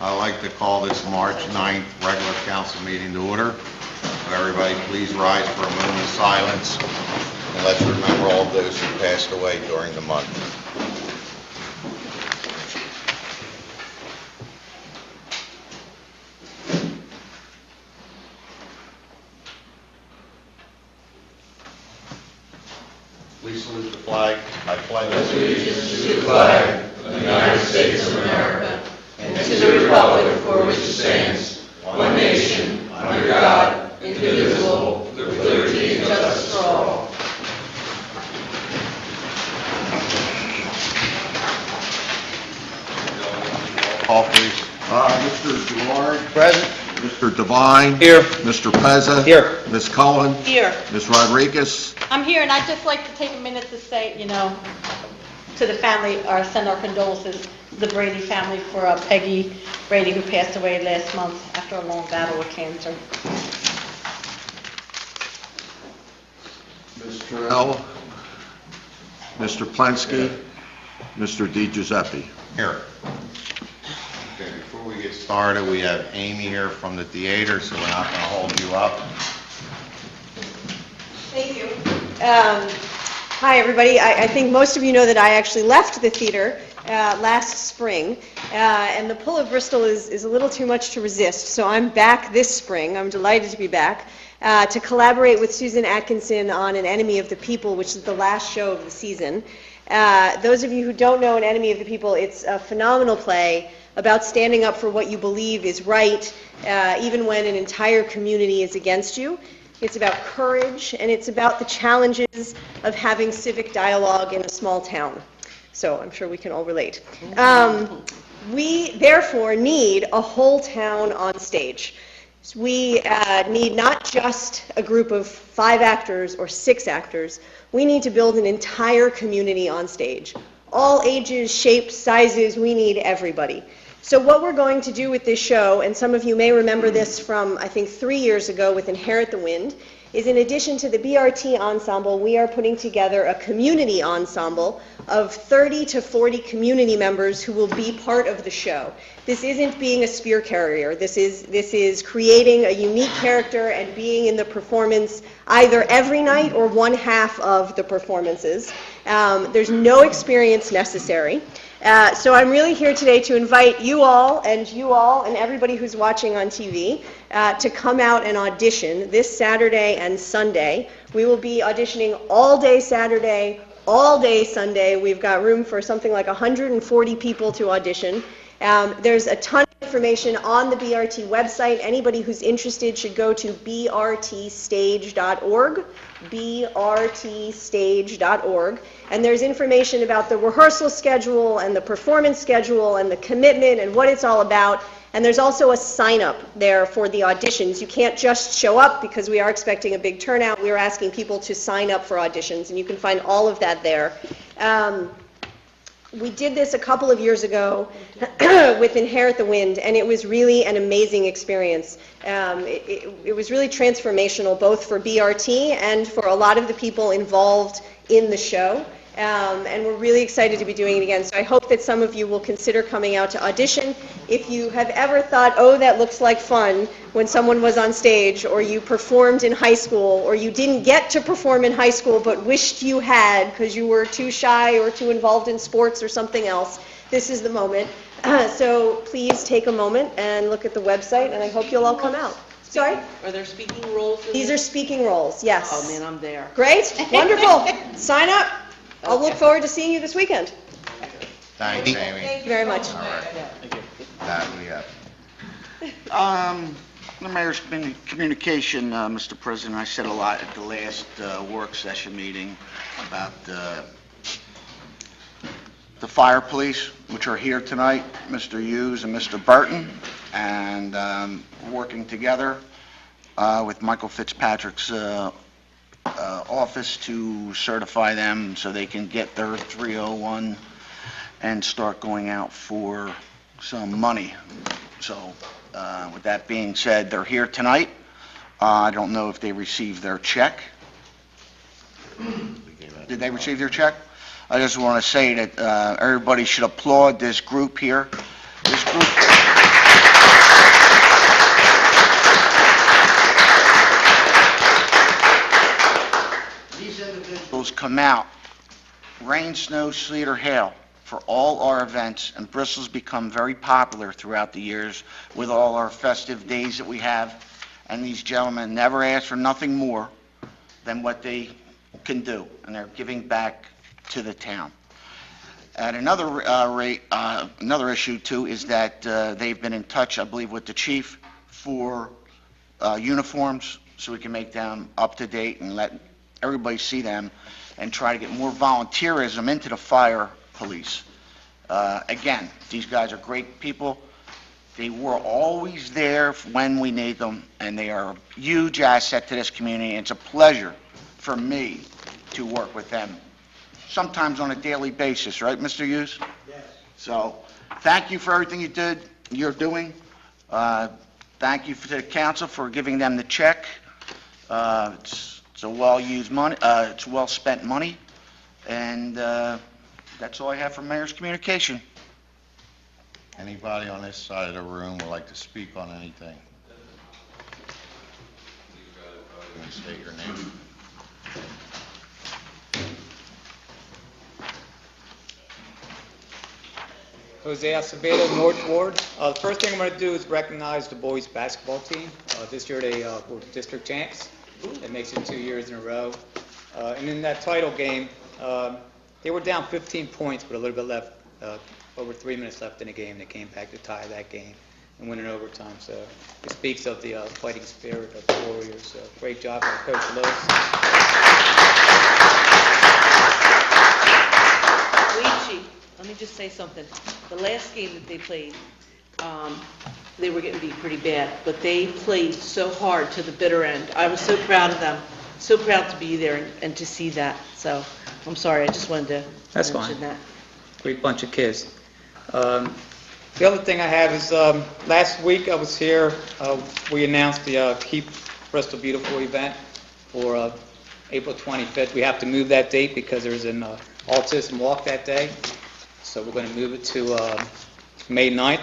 I'd like to call this March 9th regular council meeting to order. Would everybody please rise for a moment of silence, and let's remember all those who passed away during the month. Please salute the flag. I pledge allegiance to the flag of the United States of America and to the republic for which it stands, one nation, under God, indivisible, with liberty and justice for all. Call, please. Mr. Gerard. Present. Mr. Devine. Here. Mr. Pezza. Here. Ms. Cullen. Here. Ms. Rodriguez. I'm here, and I'd just like to take a minute to say, to the family, or send our condolences to the Brady family for Peggy Brady, who passed away last month after a long battle with cancer. Ms. Terrell. Mr. Plensky. Mr. DiGiuseppe. Here. Okay, before we get started, we have Amy here from the theater, so we're not going to hold you up. Thank you. Hi, everybody. I think most of you know that I actually left the theater last spring, and the pull of Bristol is a little too much to resist, so I'm back this spring. I'm delighted to be back to collaborate with Susan Atkinson on An Enemy of the People, which is the last show of the season. Those of you who don't know An Enemy of the People, it's a phenomenal play about standing up for what you believe is right, even when an entire community is against you. It's about courage, and it's about the challenges of having civic dialogue in a small town. So I'm sure we can all relate. We, therefore, need a whole town on stage. We need not just a group of 5 actors or 6 actors. We need to build an entire community on stage. All ages, shapes, sizes, we need everybody. So what we're going to do with this show, and some of you may remember this from, I think, 3 years ago with Inherit the Wind, is in addition to the BRT ensemble, we are putting together a community ensemble of 30 to 40 community members who will be part of the show. This isn't being a spear carrier. This is creating a unique character and being in the performance either every night or one half of the performances. There's no experience necessary. So I'm really here today to invite you all and everybody who's watching on TV to come out and audition this Saturday and Sunday. We will be auditioning all day Saturday, all day Sunday. We've got room for something like 140 people to audition. There's a ton of information on the BRT website. Anybody who's interested should go to brtstage.org, brtstage.org, and there's information about the rehearsal schedule and the performance schedule and the commitment and what it's all about. And there's also a sign-up there for the auditions. You can't just show up because we are expecting a big turnout. We are asking people to sign up for auditions, and you can find all of that there. We did this a couple of years ago with Inherit the Wind, and it was really an amazing experience. It was really transformational, both for BRT and for a lot of the people involved in the show. And we're really excited to be doing it again. So I hope that some of you will consider coming out to audition. If you have ever thought, oh, that looks like fun when someone was on stage, or you performed in high school, or you didn't get to perform in high school but wished you had because you were too shy or too involved in sports or something else, this is the moment. So please take a moment and look at the website, and I hope you'll all come out. Sorry? Are there speaking roles? These are speaking roles, yes. Oh, man, I'm there. Great. Wonderful. Sign up. I'll look forward to seeing you this weekend. Thanks, Amy. Thank you very much. All right. That we have. The mayor's communication, Mr. President, I said a lot at the last work session meeting about the fire police, which are here tonight, Mr. Hughes and Mr. Burton, and working together with Michael Fitzpatrick's office to certify them so they can get their 301 and start going out for some money. So with that being said, they're here tonight. I don't know if they received their check. Did they receive their check? I just want to say that everybody should applaud this group here. This group officials come out, rain, snow, sleet, or hail, for all our events, and Bristol's become very popular throughout the years with all our festive days that we have, and these gentlemen never ask for nothing more than what they can do, and they're giving back to the town. And another issue too is that they've been in touch, I believe, with the chief for uniforms, so we can make them up to date and let everybody see them, and try to get more volunteerism into the fire police. Again, these guys are great people. They were always there when we need them, and they are a huge asset to this community. It's a pleasure for me to work with them, sometimes on a daily basis, right, Mr. Hughes? Yes. So, thank you for everything you're doing. Thank you to the council for giving them the check. It's a well-used money, it's well-spent money, and that's all I have for mayor's communication. Anybody on this side of the room would like to speak on anything? Can you state your name? Jose Acevedo, North Ward. The first thing I'm going to do is recognize the boys' basketball team. This year they were district champs. That makes it 2 years in a row. And in that title game, they were down 15 points with a little bit left, over 3 minutes left in the game. They came back to tie that game and win in overtime. So it speaks of the fighting spirit of the Warriors. So great job by Coach Lewis. Luigi, let me just say something. The last game that they played, they were getting beat pretty bad, but they played so hard to the bitter end. I was so proud of them, so proud to be there and to see that. So I'm sorry, I just wanted to That's mention fine. that. Great bunch of kids. The other thing I have is last week I was here. We announced the Keep Bristol Beautiful event for April 25th. We have to move that date because there's an autism walk that day. So we're going to move it to May 9th,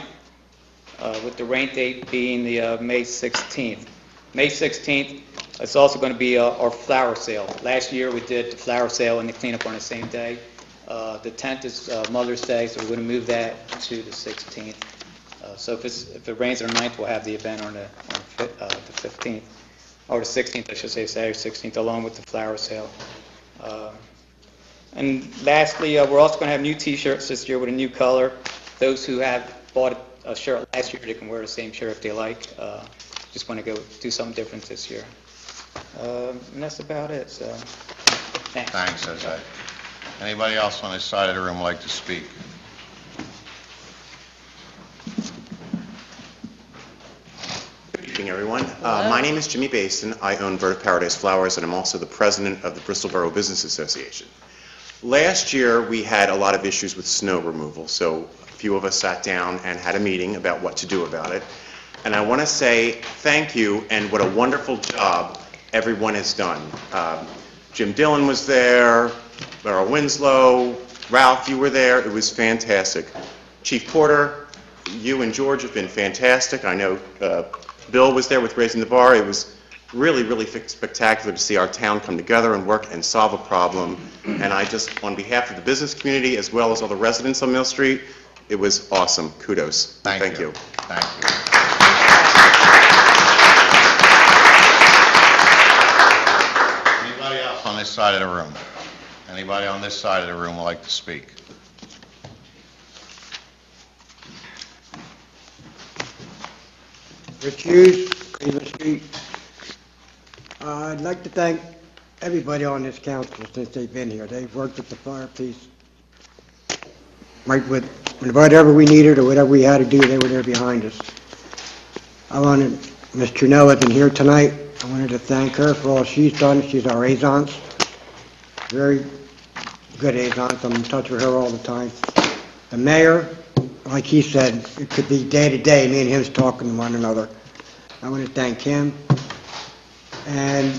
with the rain date being the May 16th. May 16th, it's also going to be our flower sale. Last year we did the flower sale and the cleanup on the same day. The 10th is Mother's Day, so we're going to move that to the 16th. So if it rains on the 9th, we'll have the event on the 15th, or the 16th, I should say, Saturday 16th, along with the flower sale. And lastly, we're also going to have new T-shirts this year with a new color. Those who have bought a shirt last year, they can wear the same shirt if they like. Just want to go do something different this year. And that's about it, so thanks. Thanks, Jose. Anybody else on this side of the room would like to speak? Good evening, everyone. My name is Jimmy Basin. I own Bird of Paradise Flowers, and I'm also the president of the Bristol Borough Business Association. Last year, we had a lot of issues with snow removal, so a few of us sat down and had a meeting about what to do about it. And I want to say thank you and what a wonderful job everyone has done. Jim Dillon was there, Merrill Winslow, Ralph, you were there. It was fantastic. Chief Porter, you and George have been fantastic. I know Bill was there with Raising the Bar. It was really, really spectacular to see our town come together and work and solve a problem. And I just, on behalf of the business community as well as all the residents on Mill Street, it was awesome. Kudos. Thank you. Thank you. Anybody else on this side of the room? Anybody on this side of the room would like to speak? Rich Hughes, Cleveland Street. I'd like to thank everybody on this council since they've been here. They've worked with the fire police, right with whatever we needed or whatever we had to do, they were there behind us. I wanted, Ms. Trunell isn't here tonight. I wanted to thank her for all she's done. She's our aisance. Very good aisance. I'm in touch with her all the time. The mayor, like he said, it could be day to day, me and him's talking to one another. I want to thank him. And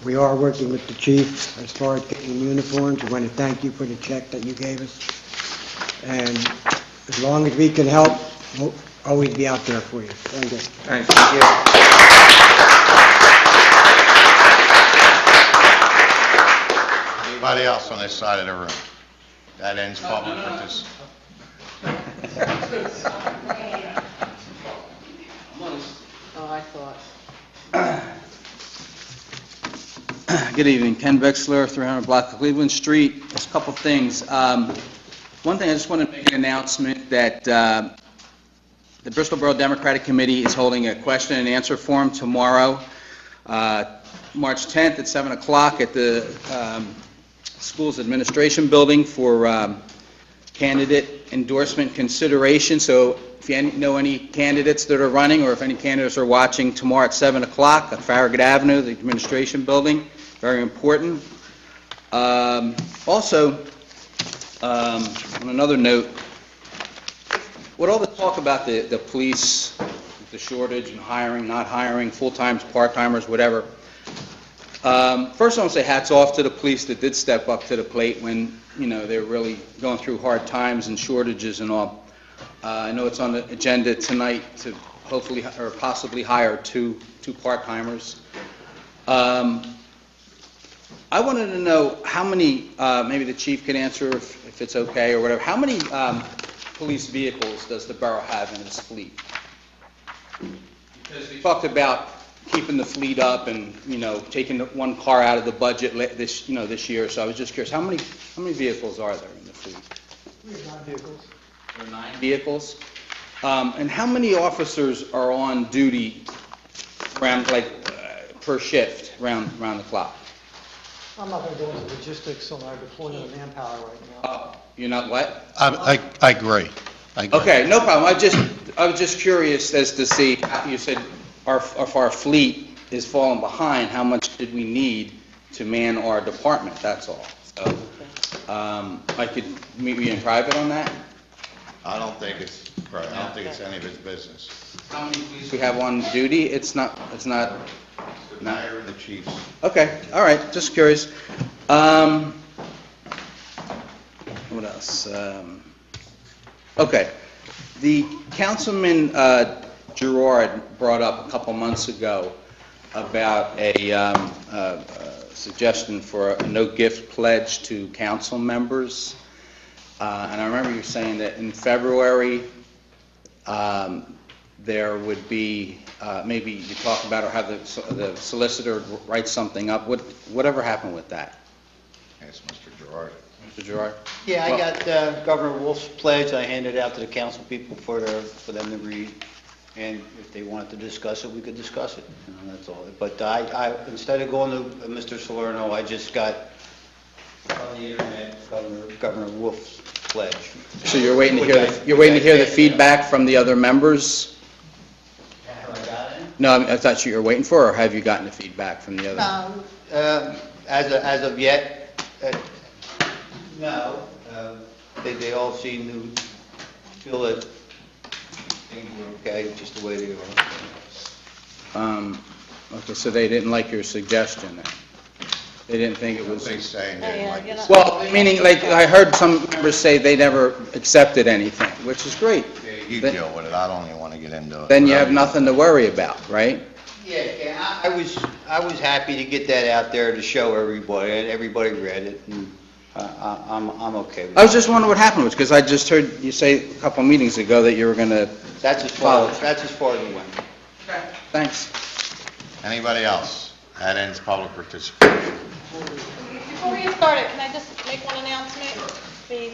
we are working with the chief as far as getting uniforms. We want to thank you for the check that you gave us. And as long as we can help, we'll always be out there for you. Thank you. All right, thank you. Anybody else on this side of the room? That ends public participation. Oh, I thought. Good evening, Ken Vexler, 300 block of Cleveland Street. Just a couple things. One thing, I just want to make an announcement that the Bristol Borough Democratic Committee is holding a question and answer forum tomorrow, March 10th at 7 o'clock at the school's administration building for candidate endorsement consideration. So if you know any candidates that are running, or if any candidates are watching tomorrow at 7 o'clock at Farragut Avenue, the administration building, very important. Also, on another note, with all the talk about the police, the shortage and hiring, not hiring, full-timers, part-timers, whatever, first I want to say hats off to the police that did step up to the plate when, you know, they were really going through hard times and shortages and all. I know it's on the agenda tonight to hopefully or possibly hire two part-timers. I wanted to know how many, maybe the chief can answer if it's okay or whatever, how many police vehicles does the borough have in its fleet? Because we talked about keeping the fleet up and, you know, taking one car out of the budget this year, so I was just curious, how many vehicles are there in the fleet? We have 9 vehicles. There are 9 vehicles? And how many officers are on duty around, per shift, around the clock? I'm not going to go into logistics on our deployment of manpower right now. You're not what? I agree. Okay, no problem. I was just curious as to see, you said if our fleet is falling behind, how much did we need to man our department, that's all. So, I could meet you in private on that? I don't think it's any of his business. How many police we have on duty? It's not. The mayor and the chiefs. Okay, all right, just curious. What else? Okay, the Councilman Gerard brought up a couple months ago about a suggestion for a no-gift pledge to council members. And I remember you saying that in February, there would be, maybe you talk about or have the solicitor write something up. Whatever happened with that? Ask Mr. Gerard. Mr. Gerard? Yeah, I got Governor Wolf's pledge. I handed it out to the council people for them to read. And if they wanted to discuss it, we could discuss it. You know, that's all. But I instead of going to Mr. Salerno, I just got on the internet Governor Wolf's pledge. So you're waiting to hear the feedback from the other members? Have I got it? No, I thought you were waiting for, or have you gotten the feedback from the other? As of yet, no. They all seem to feel that things were okay, just the way they are. Okay, so they didn't like your suggestion then? They didn't think it was... They saying they didn't like it. Well, meaning, I heard some members say they never accepted anything, which is great. You deal with it, I don't even want to get into it. Then you have nothing to worry about, right? Yeah, I was happy to get that out there to show everybody, and everybody read it, and I'm okay with it. I was just wondering what happened, because I just heard you say a couple meetings ago that you were going to... That's as far as it went. Thanks. Anybody else? That ends public participation. Before we get started, can I just make one announcement, please?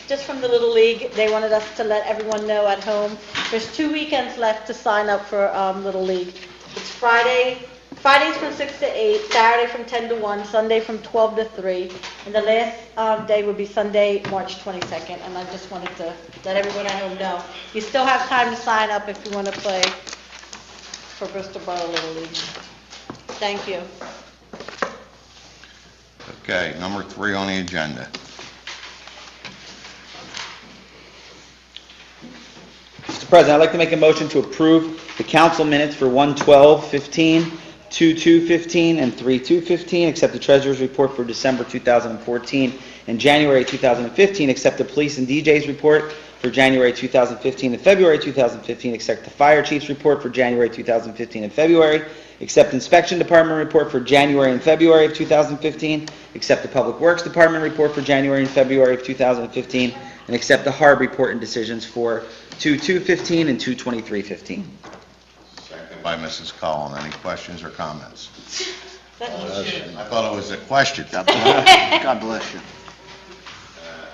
Just from the Little League, they wanted us to let everyone know at home, there's 2 weekends left to sign up for Little League. It's Fridays from 6 to 8, Saturday from 10 to 1, Sunday from 12 to 3, and the last day would be Sunday, March 22nd, and I just wanted to let everyone at home know. You still have time to sign up if you want to play for Bristol Borough Little League. Thank you. Okay, number 3 on the agenda. Mr. President, I'd like to make a motion to approve the council minutes for 1/12/15, 2/2/15, and 3/2/15, accept the treasurer's report for December 2014 and January 2015, accept the police and DJ's report for January 2015 and February 2015, accept the fire chief's report for January 2015 and February, accept Inspection Department report for January and February of 2015, accept the Public Works Department report for January and February of 2015, and accept the HARB report and decisions for 2/2/15 and 2/23/15. Second by Mrs. Cullen. Any questions or comments? I thought it was a question. God bless you.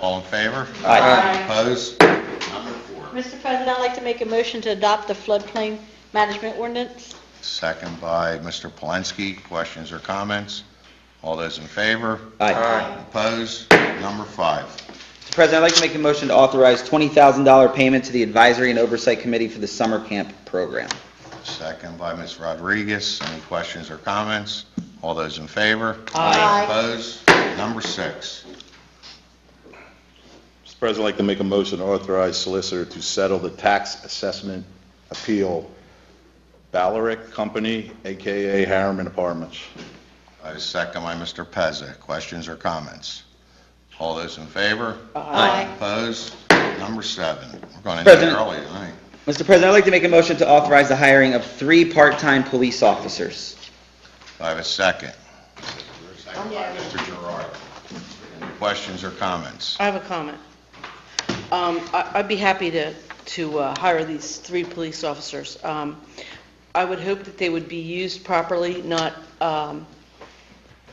All in favor? Aye. Opposed? Number 4. Mr. President, I'd like to make a motion to adopt the floodplain management ordinance. Second by Mr. Polensky. Questions or comments? All those in favor? Aye. Opposed? Number 5. Mr. President, I'd like to make a motion to authorize $20,000 payment to the Advisory and Oversight Committee for the Summer Camp Program. Second by Ms. Rodriguez. Any questions or comments? All those in favor? Aye. Opposed? Number 6. Mr. President, I'd like to make a motion to authorize solicitor to settle the tax assessment appeal, Ballaric Company, a.k.a. Harriman Apartments. Second by Mr. Pezza. Questions or comments? All those in favor? Aye. Opposed? Number 7. We're going to need President. early tonight. Mr. President, I'd like to make a motion to authorize the hiring of 3 part-time police officers. Do I have a second? Second by Mr. Gerard. Any questions or comments? I have a comment. I'd be happy to hire these 3 police officers. I would hope that they would be used properly, not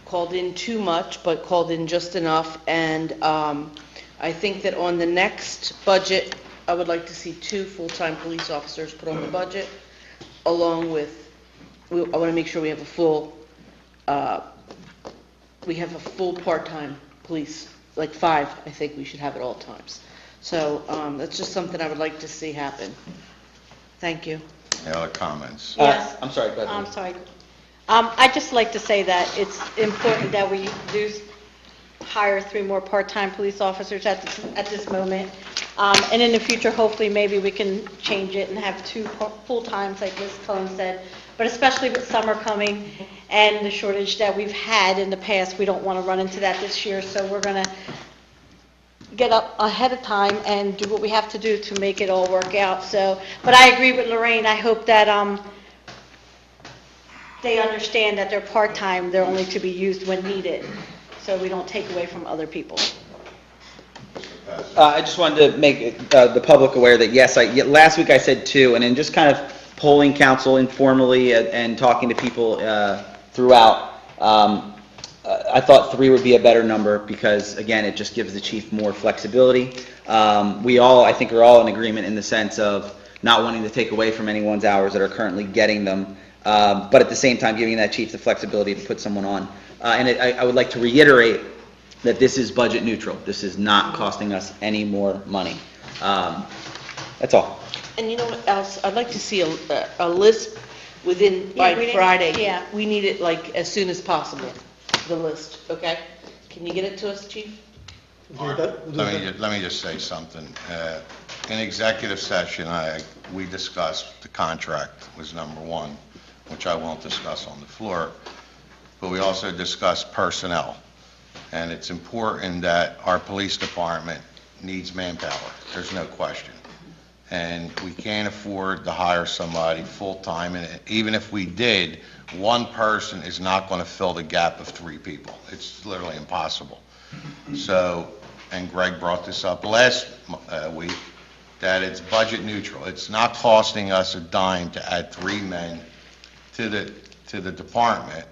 called in too much, but called in just enough. And I think that on the next budget, I would like to see 2 full-time police officers put on the budget, along with, I want to make sure we have a full part-time police, like 5, I think we should have at all times. So that's just something I would like to see happen. Thank you. Any other comments? Yes. I'm sorry, go ahead. I'm sorry. I'd just like to say that it's important that we do hire 3 more part-time police officers at this moment. And in the future, hopefully, maybe we can change it and have 2 full-times, like Ms. Cohen said. But especially with summer coming and the shortage that we've had in the past, we don't want to run into that this year. So we're going to get up ahead of time and do what we have to do to make it all work out. So, but I agree with Lorraine. I hope that they understand that they're part-time. They're only to be used when needed, so we don't take away from other people. I just wanted to make the public aware that, yes, last week I said 2, and in just kind of polling council informally and talking to people throughout, I thought 3 would be a better number because, again, it just gives the chief more flexibility. We all, I think, are all in agreement in the sense of not wanting to take away from anyone's hours that are currently getting them, but at the same time giving that chief the flexibility to put someone on. I would like to reiterate that this is budget neutral. This is not costing us any more money. That's all. And you know what else? I'd like to see a list by Friday. Yeah. We need it like as soon as possible, the list, okay? Can you get it to us, Chief? Let me just say something. In executive session, we discussed the contract was number 1, which I won't discuss on the floor, but we also discussed personnel. And it's important that our police department needs manpower. There's no question. And we can't afford to hire somebody full-time, and even if we did, 1 person is not going to fill the gap of 3 people. It's literally impossible. So, and Greg brought this up last week, that it's budget neutral. It's not costing us a dime to add 3 men to the department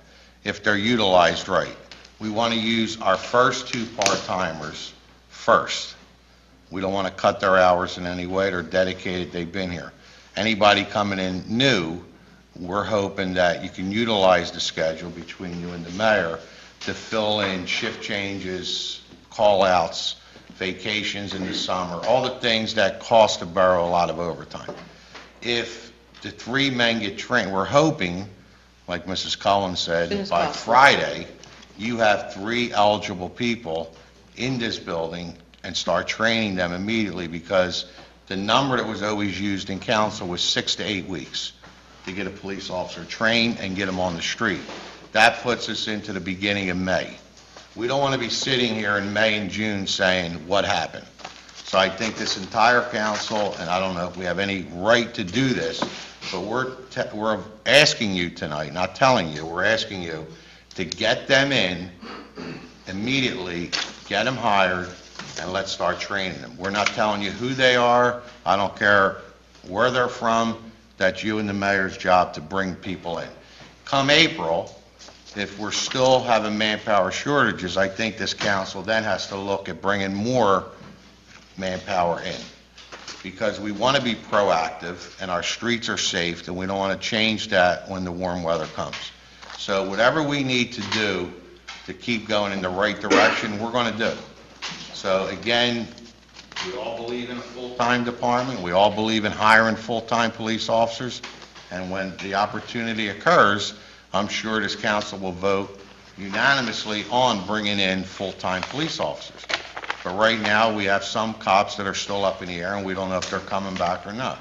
if they're utilized right. We want to use our first 2 part-timers first. We don't want to cut their hours in any way. They're dedicated. They've been here. Anybody coming in new, we're hoping that you can utilize the schedule between you and the mayor to fill in shift changes, call-outs, vacations in the summer, all the things that cost the borough a lot of overtime. If the 3 men get trained, we're hoping, like Mrs. Cullen said, by Friday, you have 3 eligible people in this building and start training them immediately, because the number that was always used in council was 6 to 8 weeks to get a police officer trained and get them on the street. That puts us into the beginning of May. We don't want to be sitting here in May and June saying, what happened? So I think this entire council, and I don't know if we have any right to do this, But we're asking you tonight, not telling you, we're asking you to get them in immediately, get them hired, and let's start training them. We're not telling you who they are. I don't care where they're from. That's you and the mayor's job to bring people in. Come April, if we're still having manpower shortages, I think this council then has to look at bringing more manpower in, because we want to be proactive, and our streets are safe, and we don't want to change that when the warm weather comes. So whatever we need to do to keep going in the right direction, we're going to do. So again, we all believe in a full-time department, we all believe in hiring full-time police officers, and when the opportunity occurs, I'm sure this council will vote unanimously on bringing in full-time police officers. But right now, we have some cops that are still up in the air, and we don't know if they're coming back or not.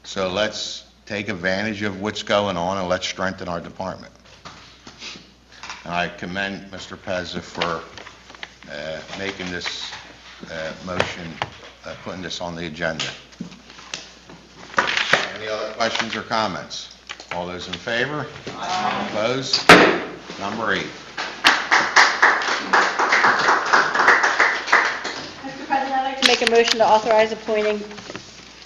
So let's take advantage of what's going on, and let's strengthen our department. And I commend Mr. Pezza for making this motion, putting this on the agenda. Any other questions or comments? All those in favor? Aye. Opposed? Number 8. Mr. President, I'd like to make a motion to authorize appointing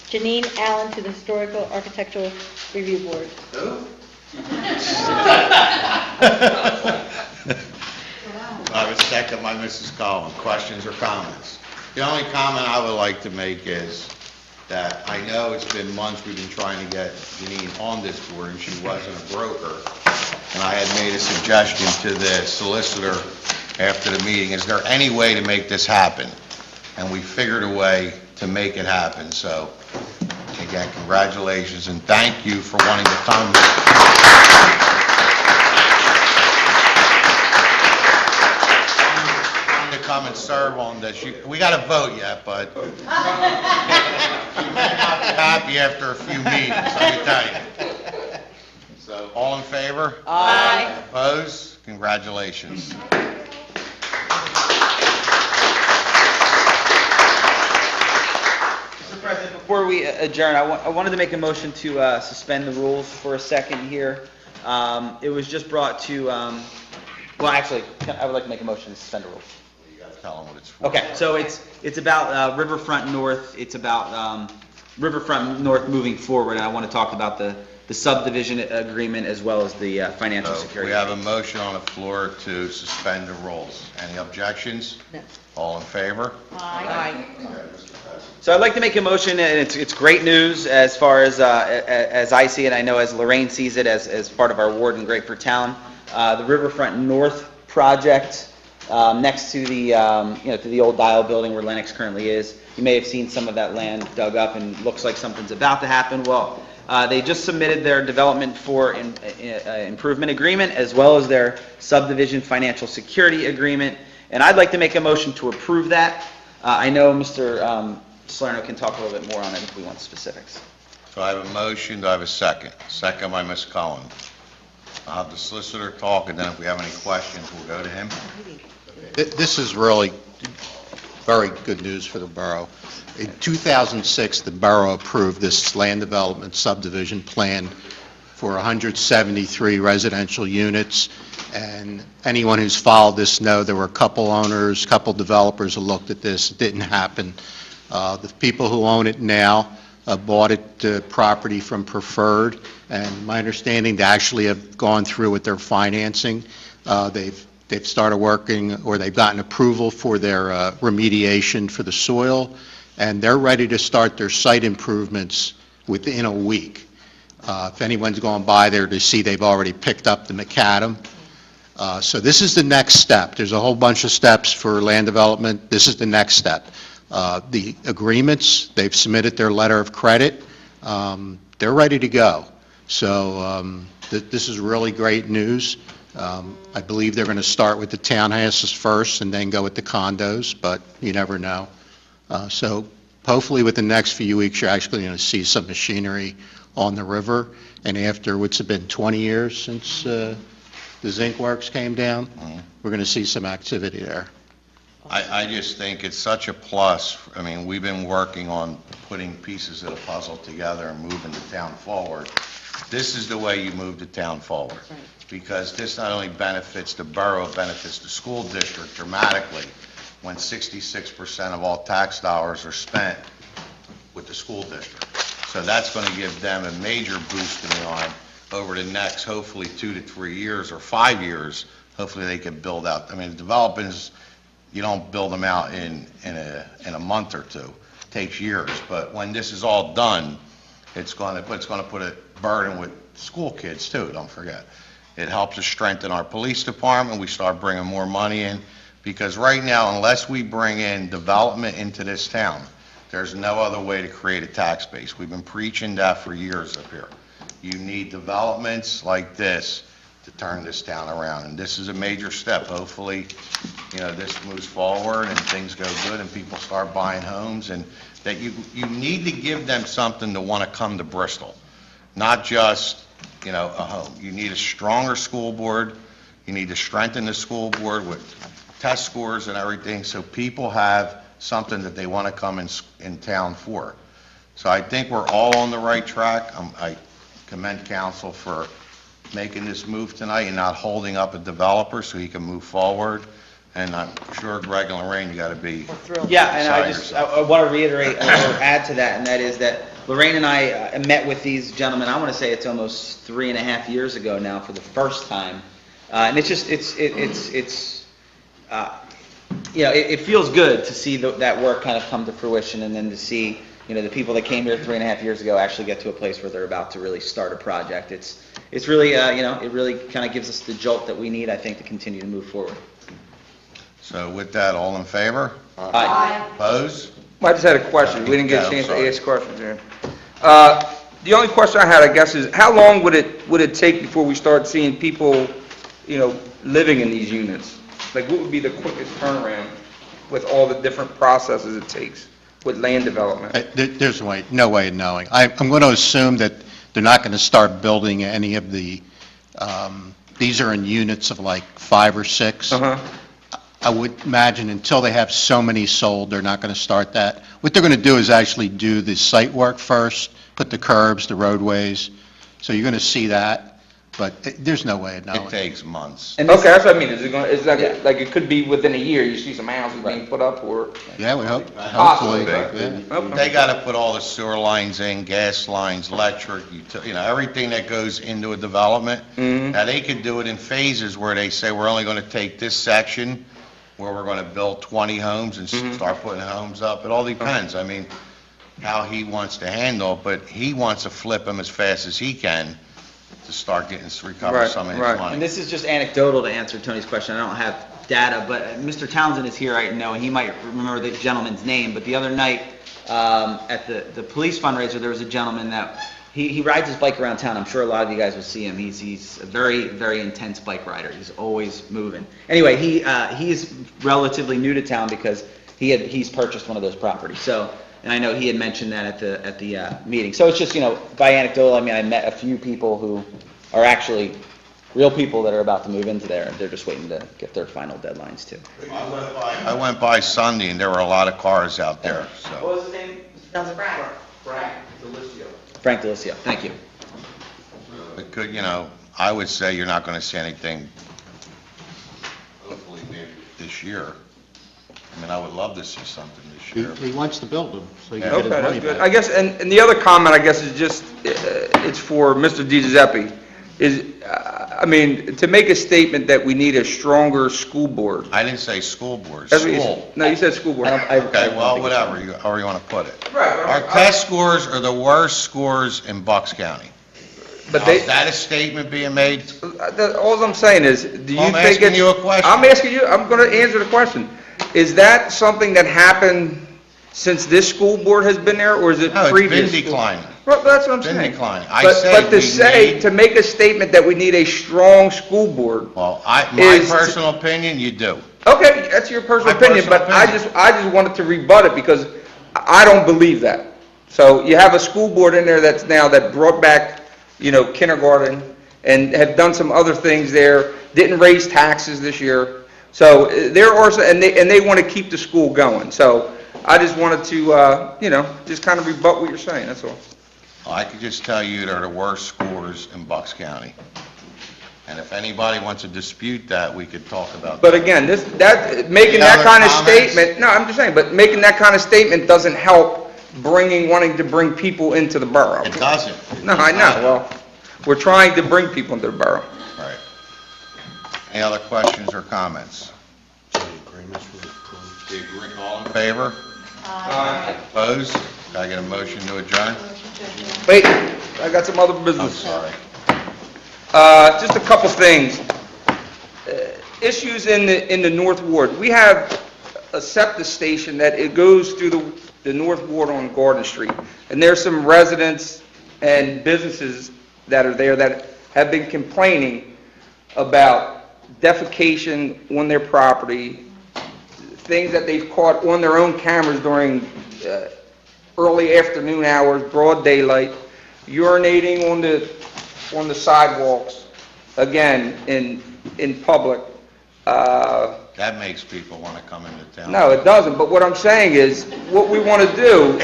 Janine Allen to the Historical Architectural Review Board. Who? I have a second by Mrs. Collins. Questions or comments? The only comment I would like to make is that I know it's been months we've been trying to get Janine on this board, and she wasn't a broker. And I had made a suggestion to the solicitor after the meeting, is there any way to make this happen? And we figured a way to make it happen. So, again, congratulations, and thank you for wanting to come. To come and serve on this. We got to vote yet, but you may not be happy after a few meetings, let me tell you. So, all in favor? Aye. Opposed? Congratulations. Mr. President, before we adjourn, I wanted to make a motion to suspend the rules for a second here. It was just brought to, well, actually, I would like to make a motion to suspend the rules. You got to tell them what it's for. Okay, so it's about Riverfront North, it's about Riverfront North moving forward, and I want to talk about the subdivision agreement as well as the financial So, security. we have a motion on the floor to suspend the rules. Any objections? No. All in favor? Aye. So I'd like to make a motion, and it's great news as far as I see it, I know as Lorraine sees it as part of our ward in Great for Town. The Riverfront North project next to the, to the old Dial building where Lennox currently is. You may have seen some of that land dug up and looks like something's about to happen. Well, they just submitted their development for improvement agreement as well as their subdivision financial security agreement. And I'd like to make a motion to approve that. I know Mr. Salerno can talk a little bit more on it if we want specifics. So I have a motion, do I have a second? Second by Ms. Cullen. I'll have the solicitor talk, and then if we have any questions, we'll go to him. This is really very good news for the borough. In 2006, the borough approved this land development subdivision plan for 173 residential units, and anyone who's followed this know there were a couple owners, couple developers who looked at this. It didn't happen. The people who own it now bought it property from Preferred, and my understanding, they actually have gone through with their financing. They've started working, or they've gotten approval for their remediation for the soil, and they're ready to start their site improvements within a week. If anyone's gone by there to see, they've already picked up the macadam. So this is the next step. There's a whole bunch of steps for land development. This is the next step. The agreements, they've submitted their letter of credit. They're ready to go. So this is really great news. I believe they're going to start with the townhouses first and then go with the condos, but you never know. So hopefully with the next few weeks, you're actually going to see some machinery on the river. And after what's it been 20 years since the zinc works came down, we're going to see some activity there. I just think it's such a plus. I mean, we've been working on putting pieces of the puzzle together and moving the town forward. This is the way you move the town forward, because this not only benefits the borough, it benefits the school district dramatically, when 66% of all tax dollars are spent with the school district. So that's going to give them a major boost in the arm over the next, hopefully, 2 to 3 years or 5 years. Hopefully, they can build out. I mean, developments, you don't build them out in a month or two. It takes years. But when this is all done, it's going to put a burden with school kids too. Don't forget. It helps us strengthen our police department. We start bringing more money in, because right now, unless we bring in development into this town, there's no other way to create a tax base. We've been preaching that for years up here. You need developments like this to turn this town around, and this is a major step. Hopefully, this moves forward and things go good and people start buying homes, and that you need to give them something to want to come to Bristol, not just, a home. You need a stronger school board. You need to strengthen the school board with test scores and everything, so people have something that they want to come in town for. So I think we're all on the right track. I commend council for making this move tonight and not holding up a developer so he can move forward. And I'm sure Greg and Lorraine, you got to be Yeah, and beside I want to reiterate or add to that, and that is that Lorraine and I met with these gentlemen, I want to say it's almost 3.5 years ago now for the first time. And it's just, it feels good to see that work kind of come to fruition, and then to see, the people that came here 3.5 years ago actually get to a place where they're about to really start a project. It's really, it really kind of gives us the jolt that we need, I think, to continue to move forward. So with that, all in favor? Aye. Opposed? I just had a question. We didn't get a Yeah, I'm chance to sorry. ask questions here. The only question I had, I guess, is how long would it take before we start seeing people, living in these units? Like, what would be the quickest turnaround with all the different processes it takes with land development? There's no way of knowing. I'm going to assume that they're not going to start building any of the, these are in units of like 5 or 6. Uh-huh. I would imagine until they have so many sold, they're not going to start that. What they're going to do is actually do the site work first, put the curbs, the roadways. So you're going to see that, but there's no way of knowing. It takes months. Okay, that's what I mean. It's like it could be within a year, you see some houses being put up, or... Yeah, we hope, hopefully. Possibly. Yeah. They got to put all the sewer lines in, gas lines, electric, everything that goes into a development. Mhm. Now, they could do it in phases where they say, we're only going to take this section where we're going to build 20 homes and start putting homes up. It all depends. I mean, how he wants to handle, but he wants to flip them as fast as he can to start getting, recover Right, some of his right. money. And this is just anecdotal to answer Tony's question. I don't have data, but Mr. Townsend is here, I know, and he might remember the gentleman's name. But the other night, at the police fundraiser, there was a gentleman that, he rides his bike around town. I'm sure a lot of you guys will see him. He's a very, very intense bike rider. He's always moving. Anyway, he's relatively new to town because he's purchased one of those properties. So, and I know he had mentioned that at the meeting. So it's just, by anecdotal, I mean, I met a few people who are actually real people that are about to move into there, and they're just waiting to get their final deadlines too. I went by Sunday, and there were a lot of cars out there, so. What was his name? Frank. Frank Delicio. Frank Delicio, thank you. It could, I would say you're not going to see anything, hopefully, maybe this year. I mean, I would love to see something this year. He wants to build them, so he Yeah. can Okay, get his that's money good. back. I guess, and the other comment, I guess, is just, it's for Mr. Di Giuseppe, is, to make a statement that we need a stronger school board. I didn't say school board, That's what you school. said. No, you said school board. Okay, well, whatever, however you want to put it. Right, but Our test scores are the worst scores in Bucks County. But Now, is that a statement being made? All I'm saying is, do you I'm think asking it's... you a question. I'm asking you, I'm going to answer the question. Is that something that happened since this school board has been there, or is it No, it's previous? been declining. Well, that's what I'm Been saying. declining. I But said to we say, need- to make a statement that we need a strong school board, Well, my is- personal opinion, you do. okay, that's your personal My opinion, personal but I just wanted to rebut it because I don't believe that. So you have a school board in there that brought back, kindergarten and have done some other things there, didn't raise taxes this year, So there are, and they want to keep the school going. So I just wanted to, just kind of rebut what you're saying, that's all. I could just tell you they're the worst scores in Bucks County. And if anybody wants to dispute that, we could talk about that. But again, making that other kind of comments? statement, no, I'm just saying, but making that kind of statement doesn't help wanting to bring people into the borough. It doesn't. No, I know, well, we're trying to bring people into the borough. Right. Any other questions or comments? All in favor? Opposed? Can I get a motion to adjourn? Wait, I got some other business. I'm sorry. Just a couple things. Issues in the North Ward. We have a septic station that it goes through the North Ward on Garden Street. And there's some residents and businesses that are there that have been complaining about defecation on their property, things that they've caught on their own cameras during early afternoon hours, broad daylight, urinating on the sidewalks, again, in public. That makes people want to come into town. No, it doesn't, but what I'm saying is, what we want to do,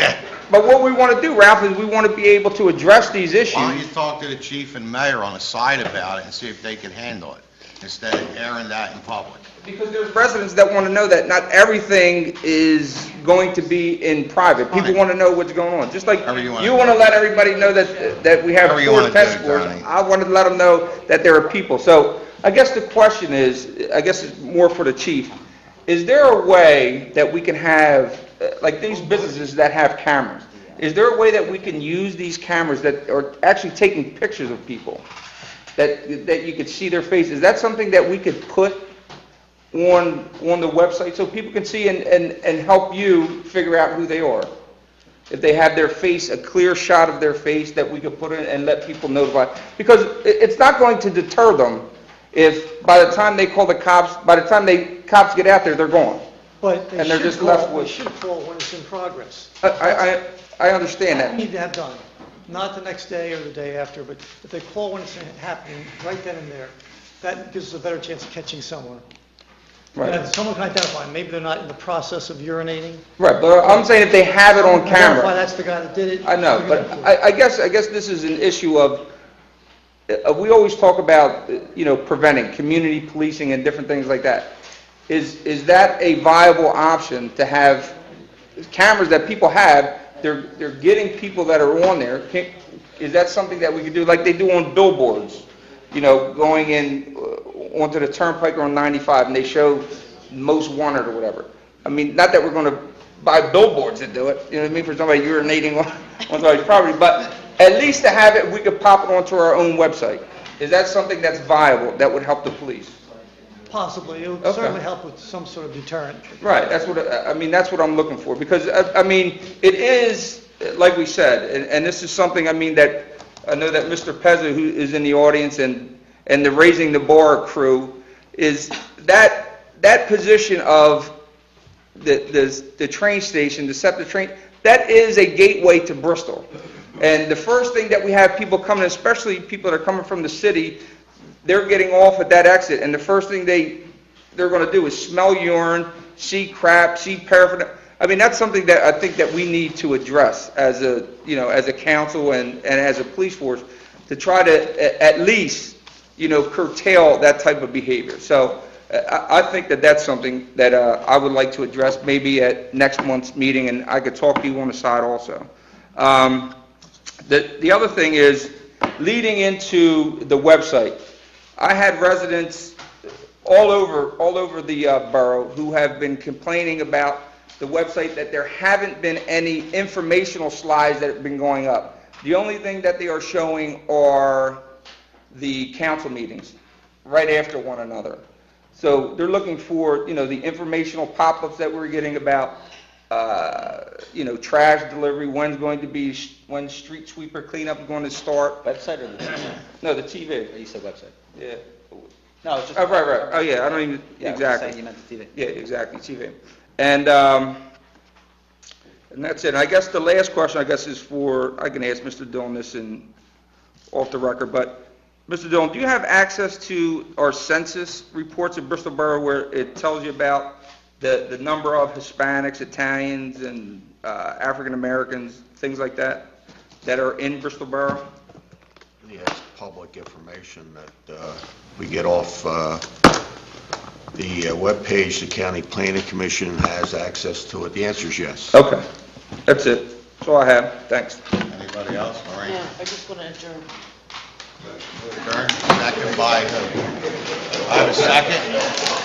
Ralph, is we want to be able to address these issues. Why don't you talk to the chief and mayor on the side about it and see if they can handle it, instead of airing that in public? Because there's residents that want to know that not everything is going to be in private. People want to know what's going on. Just like you want to let everybody know that we have 4 test scores. I wanted to let them know that there are people. So I guess the question is, I guess it's more for the chief, is there a way that we can have, like these businesses that have cameras, is there a way that we can use these cameras that are actually taking pictures of people, that you could see their face? Is that something that we could put on the website so people can see and help you figure out who they are? If they have their face, a clear shot of their face that we could put in and let people notify. Because it's not going to deter them if by the time they call the cops, by the time cops get out there, they're gone. But And they're just left with... They should call when it's in progress. I understand that. They need to have done, not the next day or the day after, but if they call when it's happening, right then and there, that gives us a better chance of catching someone. Right. And someone can identify them. Maybe they're not in the process of urinating. Right, but I'm saying if they have it on Identify camera. that's the guy that did it. I know, but I guess this is an issue of, we always talk about, preventing, community policing and different things like that. Is that a viable option to have cameras that people have, they're getting people that are on there? Is that something that we could do like they do on billboards? Going in onto the turnpike or on 95 and they show most wanted or whatever. I mean, not that we're going to buy billboards to do it, you know what I mean, for somebody urinating on somebody's property, but at least to have it, we could pop it onto our own website. Is that something that's viable, that would help the police? Possibly. It would Okay. certainly help with some sort of deterrent. Right, that's what I'm looking for, because, it is, like we said, and this is something, that, I know that Mr. Pezza, who is in the audience, and the Raising the Bar crew, is that position of the train station, the SEPTA train, that is a gateway to Bristol. And the first thing that we have people coming, especially people that are coming from the city, they're getting off at that exit, and the first thing they're going to do is smell urine, see crap, see paraphernalia. That's something that I think that we need to address as a council and as a police force, to try to at least, curtail that type of behavior. So I think that that's something that I would like to address maybe at next month's meeting, and I could talk to you on the side also. The other thing is, leading into the website, I had residents all over the borough who have been complaining about the website, that there haven't been any informational slides that have been going up. The only thing that they are showing are the council meetings right after one another. So they're looking for, the informational pop-ups that we're getting about, trash delivery, when street sweeper cleanup is going to start. Website or the TV? No, the TV. Oh, you said website. Yeah. No, it's just... Oh, right. Oh, yeah, I don't even, Yeah, exactly. you meant the TV. Yeah, exactly, TV. And that's it. I guess the last question, is for, I can ask Mr. Dillon this off the record, but Mr. Dillon, do you have access to our census reports in Bristol Borough where it tells you about the number of Hispanics, Italians, and African Americans, things like that are in Bristol Borough? Yeah, it's public information that we get off the webpage. The County Planning Commission has access to it. The answer is yes. Okay, that's it. That's all I have. Thanks. Anybody else? Maureen? Yeah, I just want to adjourn. Adjourn. Second by who? I have a second?